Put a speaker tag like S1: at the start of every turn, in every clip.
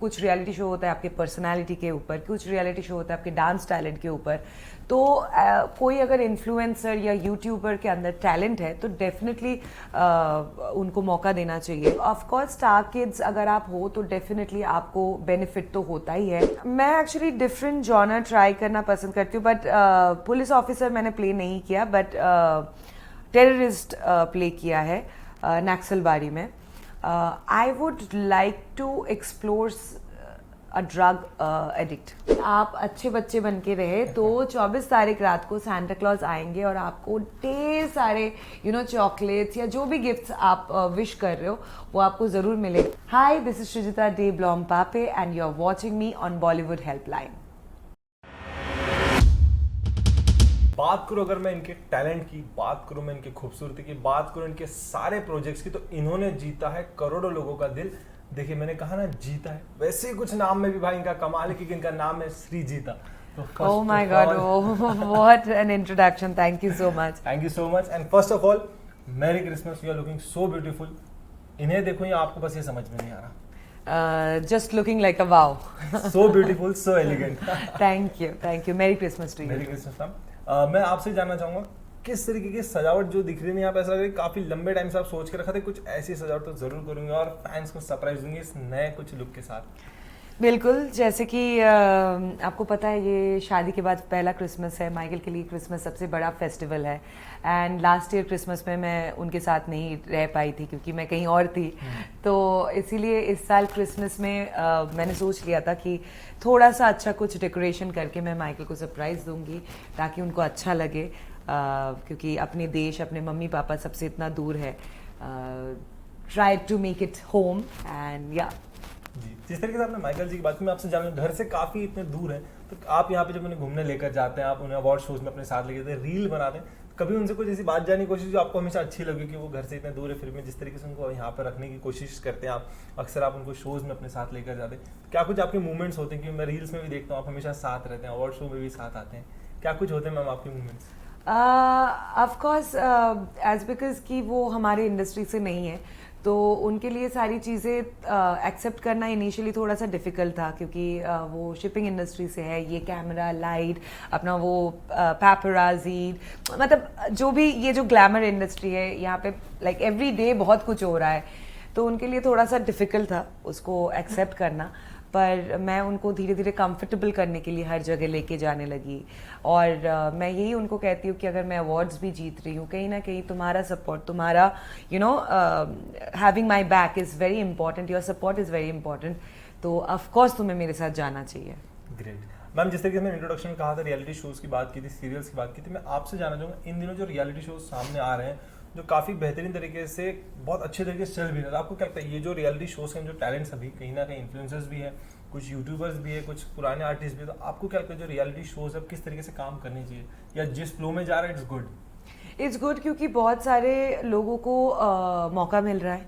S1: कुछ reality show होता है आपके पर्सनालिटी के ऊपर, कुछ रियलिटी शो होता है आपके डांस टैलेंट के ऊपर। तो कोई अगर इन्फ्लुएंसर या यूट्यूबर के अंदर टैलेंट है तो डेफिनेटली उनको मौका देना चाहिए। ऑफ कोर्स स्टार किड्स अगर आप हो तो डेफिनेटली आपको बेनिफिट तो होता ही है। मैं एक्चुअली डिफरेंट जॉनर ट्राई करना पसंद करती हूँ, बट पुलिस ऑफिसर मैंने प्ले नहीं किया, बट टेररिस्ट प्ले किया है नक्सलबारी में। I would like to explore a drug addict. आप अच्छे बच्चे बन के रहे तो 24 तारीख रात को सांता क्लॉज आएंगे और आपको ढेर सारे चॉकलेट्स या जो भी गिफ्ट्स आप विश कर रहे हो वो आपको ज़रूर मिलेगा। Hi, this is Srijita De ब्लॉम पापे and you are watching me on Bollywood helpline.
S2: बात करूं अगर मैं इनके टैलेंट की, बात करूं मैं इनकी खूबसूरती की, बात करूं इनके सारे प्रोजेक्ट्स की, तो इन्होंने जीता है करोड़ों लोगों का दिल। देखिए मैंने कहा ना जीता है, वैसे ही कुछ नाम में भी भाई इनका कमाल है क्योंकि इनका नाम है Sreejita.
S1: Oh my God! Oh, what an introduction! Thank you so much.
S2: Thank you so much and first of all merry Christmas, you are looking so beautiful. इन्हें देखो या आपको बस ये समझ में नहीं आ रहा।
S1: Just looking like a wow.
S2: So beautiful, so elegant.
S1: Thank you, thank you. Merry Christmas to you.
S2: मेरी क्रिसमस मैम, मैं आपसे जानना चाहूंगा किस तरीके की सजावट जो दिख रही है यहाँ पे, ऐसा लग रहा है काफी लंबे टाइम से आप सोच के रखा था कुछ ऐसी सजावट तो जरूर करूंगी और फैंस को सरप्राइज दूंगी इस नए कुछ लुक के साथ।
S1: बिल्कुल, जैसे कि आपको पता है ये शादी के बाद पहला क्रिसमस है। माइकल के लिए क्रिसमस सबसे बड़ा फेस्टिवल है एंड लास्ट ईयर क्रिसमस में मैं उनके साथ नहीं रह पाई थी क्योंकि मैं कहीं और थी। तो इसीलिए इस साल क्रिसमस में मैंने सोच लिया था कि थोड़ा सा अच्छा कुछ डेकोरेशन करके मैं माइकल को सरप्राइज़ दूंगी ताकि उनको अच्छा लगे, क्योंकि अपने देश, अपने मम्मी पापा सबसे इतना दूर है। Try to make it home and या
S2: जी, जिस तरीके से आपने माइकल जी की बात की, मैं आपसे जानना, घर से काफी इतने दूर हैं तो आप यहाँ पे जब उन्हें घूमने लेकर जाते हैं, आप उन्हें अवार्ड शोज में अपने साथ लेके जाते हैं, रील बनाते हैं, कभी उनसे कुछ ऐसी बात जानने की कोशिश जो आपको हमेशा अच्छी लगे कि वो घर से इतने दूर है फिर भी जिस तरीके से उनको यहाँ पर रखने की कोशिश करते हैं आप, अक्सर आप उनको शोज में अपने साथ लेकर जाते हैं, क्या कुछ आपके मूवमेंट्स होते हैं? क्योंकि मैं रील्स में भी देखता हूँ आप हमेशा साथ रहते हैं, अवार्ड शो में भी साथ आते हैं, क्या कुछ होते हैं मैम आपके movements?
S1: Of course as because कि वो हमारे इंडस्ट्री से नहीं है तो उनके लिए सारी चीज़ें एक्सेप्ट करना इनिशियली थोड़ा सा डिफ़िकल्ट था क्योंकि वो शिपिंग इंडस्ट्री से है। ये कैमरा, लाइट, अपना वो पैपराजी, मतलब जो भी ये जो ग्लैमर इंडस्ट्री है यहाँ पे लाइक एवरी डे बहुत कुछ हो रहा है, तो उनके लिए थोड़ा सा डिफ़िकल्ट था उसको एक्सेप्ट करना। पर मैं उनको धीरे धीरे कंफर्टेबल करने के लिए हर जगह लेके जाने लगी और मैं यही उनको कहती हूँ कि अगर मैं अवार्ड्स भी जीत रही हूँ, कहीं ना कहीं तुम्हारा सपोर्ट, तुम्हारा having my back is very important, your support is very important. तो ऑफकोर्स तुम्हें मेरे साथ जाना चाहिए।
S2: ग्रेट मैम, जिस तरीके से मैंने इंट्रोडक्शन में कहा था, रियलिटी शोज की बात की थी, सीरियल्स की बात की थी, मैं आपसे जानना चाहूँगा इन दिनों जो रियलिटी शोज सामने आ रहे हैं जो काफ़ी बेहतरीन तरीके से बहुत अच्छे तरीके से चल भी रहा है, आपको क्या लगता है ये जो रियलिटी शोज के जो टैलेंट्स अभी कहीं ना कहीं इन्फ्लुएंसर्स भी है, कुछ यूट्यूबर्स भी है, कुछ पुराने आर्टिस्ट भी है, तो आपको क्या लगता है जो रियलिटी शोज है किस तरीके से काम करनी चाहिए या जिस फ्लो में जा रहा है इट्स गुड?
S1: इट्स गुड क्योंकि बहुत सारे लोगों को मौका मिल रहा है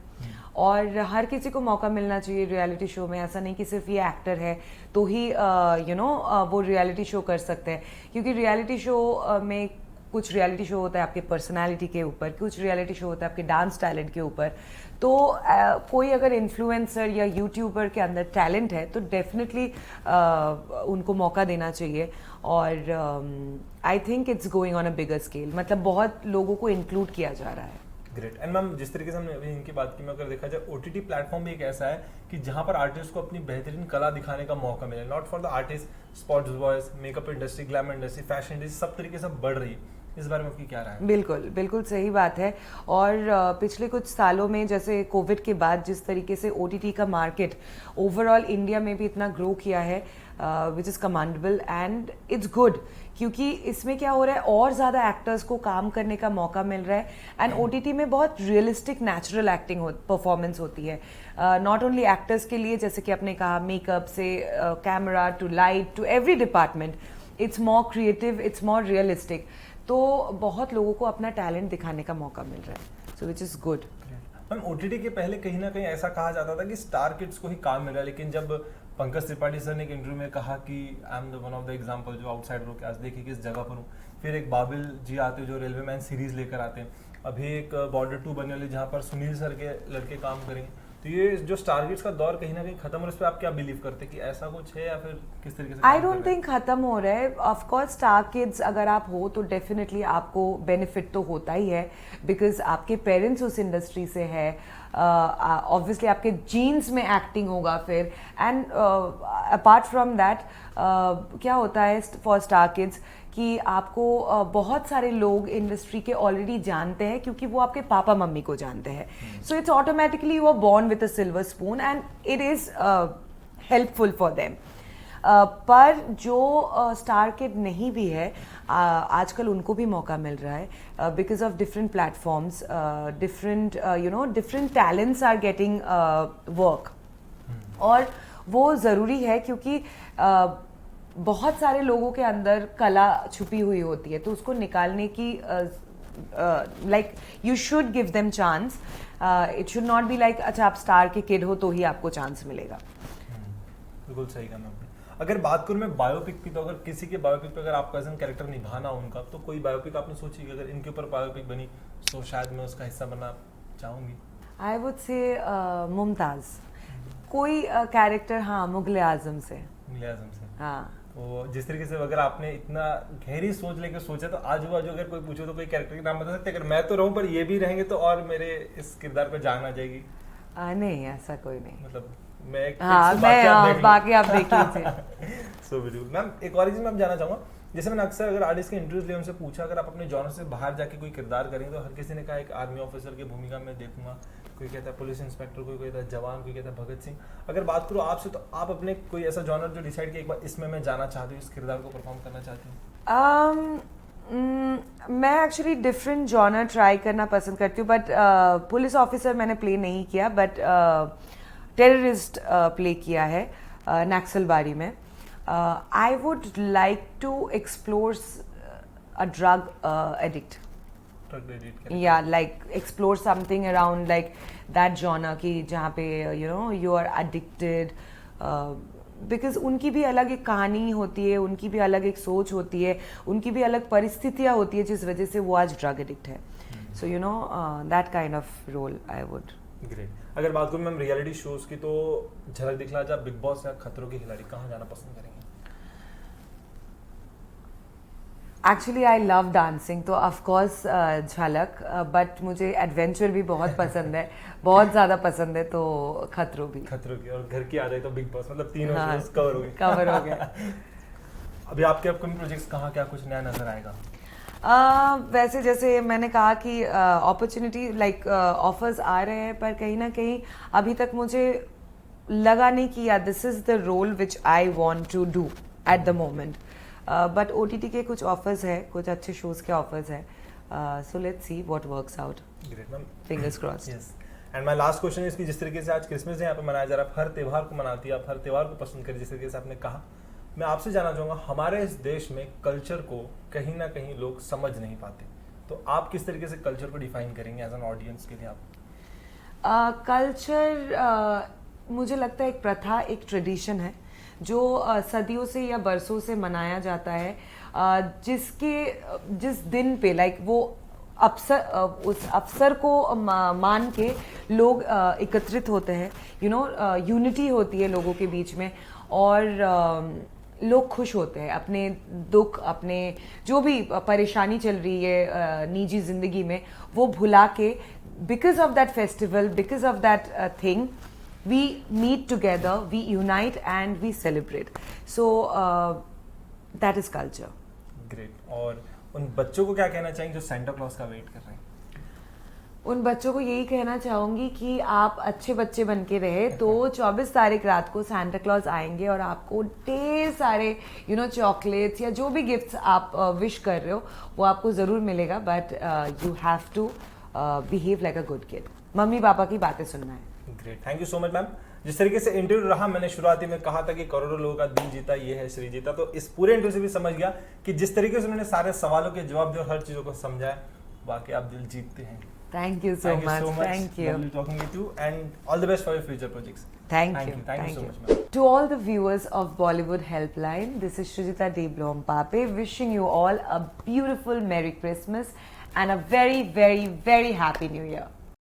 S1: और हर किसी को मौका मिलना चाहिए रियलिटी शो में। ऐसा नहीं कि सिर्फ ये एक्टर है तो ही वो रियलिटी शो कर सकते हैं, क्योंकि रियलिटी शो में कुछ रियलिटी शो होता है आपके पर्सनालिटी के ऊपर, कुछ रियलिटी शो होता है आपके डांस टैलेंट के ऊपर। तो कोई अगर इन्फ्लुएंसर या यूट्यूबर के अंदर टैलेंट है तो डेफिनेटली उनको मौका देना चाहिए और I think it's going on a bigger scale, मतलब बहुत लोगों को इंक्लूड किया जा रहा है।
S2: ग्रेट। एंड मैम जिस तरीके से हमने अभी इनकी बात की, मैं अगर देखा जाए ओटीटी प्लेटफॉर्म भी एक ऐसा है कि जहां पर आर्टिस्ट को अपनी बेहतरीन कला दिखाने का मौका मिले, not for the artist, sports boys, makeup industry, glamour industry, fashion industry, सब तरीके से बढ़ रही है, इस बारे में आपकी क्या राय है?
S1: बिल्कुल बिल्कुल सही बात है। और पिछले कुछ सालों में जैसे कोविड के बाद जिस तरीके से ओटीटी का मार्केट ओवरऑल इंडिया में भी इतना ग्रो किया है, which is commendable and it's good, क्योंकि इसमें क्या हो रहा है और ज़्यादा एक्टर्स को काम करने का मौका मिल रहा है एंड ओटीटी में बहुत रियलिस्टिक नेचुरल एक्टिंग परफॉर्मेंस होती है, नॉट ओनली एक्टर्स के लिए, जैसे कि आपने कहा मेकअप से camera to light to every department, it's more creative, it's more realistic. तो बहुत लोगों को अपना टैलेंट दिखाने का मौका मिल रहा है, so which is good.
S2: Ma'am OTT के पहले कहीं ना कहीं ऐसा कहा जाता था कि स्टार किड्स को ही काम मिल रहा है, लेकिन जब पंकज त्रिपाठी सर ने एक इंटरव्यू में कहा कि I am the one of the example जो आउटसाइडर हो के आज देखिए किस जगह पर हूँ, फिर एक बाबिल जी आते हैं जो रेलवे मैन सीरीज लेकर आते हैं, अभी एक बॉर्डर 2 बनने वाली जहाँ पर सुनील सर के लड़के काम करेंगे, तो ये जो स्टारगेट्स का दौर कहीं ना कहीं खत्म हो रहा है, इस पे आप क्या बिलीव करते हैं कि ऐसा कुछ है या फिर किस तरीके से
S1: आई डोंट थिंक खत्म हो रहा है. ऑफ कोर्स स्टार किड्स अगर आप हो तो डेफिनेटली आपको बेनिफिट तो होता ही है, बिकॉज आपके पेरेंट्स उस इंडस्ट्री से है. ऑब्वियसली आपके जीन्स में एक्टिंग होगा फिर. एंड अपार्ट फ्रॉम दैट क्या होता है फॉर स्टार किड्स कि आपको बहुत सारे लोग इंडस्ट्री के ऑलरेडी जानते हैं क्योंकि वो आपके पापा मम्मी को जानते हैं. So it's automatically you are born with a silver spoon and it is helpful for them. पर जो स्टार किड नहीं भी है, आजकल उनको भी मौका मिल रहा है because of different platforms. Different talents are getting work. और वो ज़रूरी है क्योंकि बहुत सारे लोगों के अंदर कला छुपी हुई होती है, तो उसको निकालने की like you should give them chance. It should not be like अच्छा आप स्टार के किड हो तो ही आपको चांस मिलेगा.
S2: बिल्कुल सही कहा मैम. अगर बात करूँ मैं बायोपिक की, तो अगर किसी के बायोपिक पे अगर आपको एज एन कैरेक्टर निभाना उनका, तो कोई बायोपिक आपने सोची कि अगर इनके ऊपर बायोपिक बनी तो शायद मैं उसका हिस्सा बनना चाहूँगी?
S1: I would say Mumtaz. कोई कैरेक्टर, हाँ, मुगल आजम से. हाँ.
S2: तो जिस तरीके से अगर आपने इतना गहरी सोच लेके सोचा, तो आजू बाजू अगर कोई पूछो तो कोई कैरेक्टर के नाम बता सकते? अगर मैं तो रहूं पर ये भी रहेंगे तो और मेरे इस किरदार पे जान आ जाएगी.
S1: नहीं, ऐसा कोई नहीं.
S2: मतलब मैं
S1: बाकी आप देख लीजिए.
S2: सो बिल्कुल मैम. एक और चीज मैं जानना चाहूंगा, जैसे मैंने अक्सर अगर आर्टिस्ट के इंटरव्यूज लिए उनसे पूछा, अगर आप अपने जॉनर से बाहर जाके कोई किरदार करेंगे, तो हर किसी ने कहा एक आर्मी ऑफिसर की भूमिका में देखूंगा, कोई कहता है पुलिस इंस्पेक्टर, कोई कहता है जवान, कोई कहता है भगत सिंह. अगर बात करूँ आपसे, तो आप अपने कोई ऐसा जॉनर जो डिसाइड किया एक बार इसमें मैं जाना चाहती हूँ, इस किरदार को परफॉर्म करना चाहती हूँ?
S1: मैं एक्चुअली डिफरेंट जॉनर ट्राई करना पसंद करती हूँ, बट पुलिस ऑफिसर मैंने प्ले नहीं किया, बट टेररिस्ट प्ले किया है नक्सलबारी में. I would like to explore a drug addict. Yeah, like explore something around like that genre की जहाँ पे you are addicted, because उनकी भी अलग एक कहानी होती है, उनकी भी अलग एक सोच होती है, उनकी भी अलग परिस्थितियाँ होती है जिस वजह से वो आज ड्रग एडिक्ट है. So that kind of role I would.
S2: Great. अगर बात करूँ मैम रियलिटी शोज की, तो झलक दिखला जा, बिग बॉस या खतरों के खिलाड़ी, कहाँ जाना पसंद करेंगे?
S1: एक्चुअली आई लव डांसिंग, तो ऑफकोर्स झलक, बट मुझे एडवेंचर भी बहुत पसंद है, बहुत ज़्यादा पसंद है, तो खतरों भी.
S2: खतरों की, और घर की आ जाए तो बिग बॉस, मतलब तीनों शोज
S1: कवर हो गया.
S2: अभी आपके अपकमिंग प्रोजेक्ट्स कहाँ, क्या कुछ नया नजर आएगा?
S1: वैसे जैसे मैंने कहा कि अपॉर्चुनिटी लाइक ऑफर्स आ रहे हैं, पर कहीं ना कहीं अभी तक मुझे लगा नहीं कि this is the role which I want to do at the moment. But OTT के कुछ ऑफर्स है, कुछ अच्छे शोज के ऑफर्स है. So let's see what works out.
S2: Great ma'am.
S1: Fingers crossed.
S2: Yes. And my last question is कि जिस तरीके से आज क्रिसमस डे यहाँ पे मनाया जा रहा है, हर त्यौहार को मनाती है, आप हर त्यौहार को पसंद करें जिस तरीके से आपने कहा, मैं आपसे जानना चाहूँगा, हमारे इस देश में कल्चर को कहीं ना कहीं लोग समझ नहीं पाते, तो आप किस तरीके से कल्चर को डिफाइन करेंगे एज एन ऑडियंस के लिए? आप
S1: कल्चर मुझे लगता है एक प्रथा, एक ट्रेडिशन है जो सदियों से या बरसों से मनाया जाता है, जिस दिन पे लाइक वो उस अवसर को मान के लोग एकत्रित होते हैं. यूनिटी होती है लोगों के बीच में, और लोग खुश होते हैं अपने दुख, अपने जो भी परेशानी चल रही है निजी जिंदगी में, वो भुला के, because of that festival, because of that thing, we meet together, we unite and we celebrate. So that is culture.
S2: Great. और उन बच्चों को क्या कहना चाहेंगे जो सेंटा क्लॉज का वेट कर रहे हैं?
S1: उन बच्चों को यही कहना चाहूँगी कि आप अच्छे बच्चे बन के रहे, तो 24 तारीख रात को सेंटा क्लॉज आएंगे और आपको ढेर सारे चॉकलेट्स या जो भी गिफ्ट्स आप विश कर रहे हो वो आपको ज़रूर मिलेगा. But you have to behave like a good kid. Mummy papa की बातें सुनना है.
S2: Great. Thank you so much ma'am. जिस तरीके से इंटरव्यू रहा, मैंने शुरुआती में कहा था कि करोड़ों लोगों का दिल जीता, ये है श्री जीता, तो इस पूरे इंटरव्यू से भी समझ गया कि जिस तरीके से उन्होंने सारे सवालों के जवाब दिए और हर चीजों को समझाया, वाकई आप दिल जीतते हैं.
S1: Thank you so much. Thank you.
S2: Lovely talking with you and all the best for your future projects.
S1: Thank you so much, ma'am. To all the viewers of Bollywood Helpline, this is Shrujita De Blom Pape wishing you all a beautiful Merry Christmas and a very, very, very Happy New Year.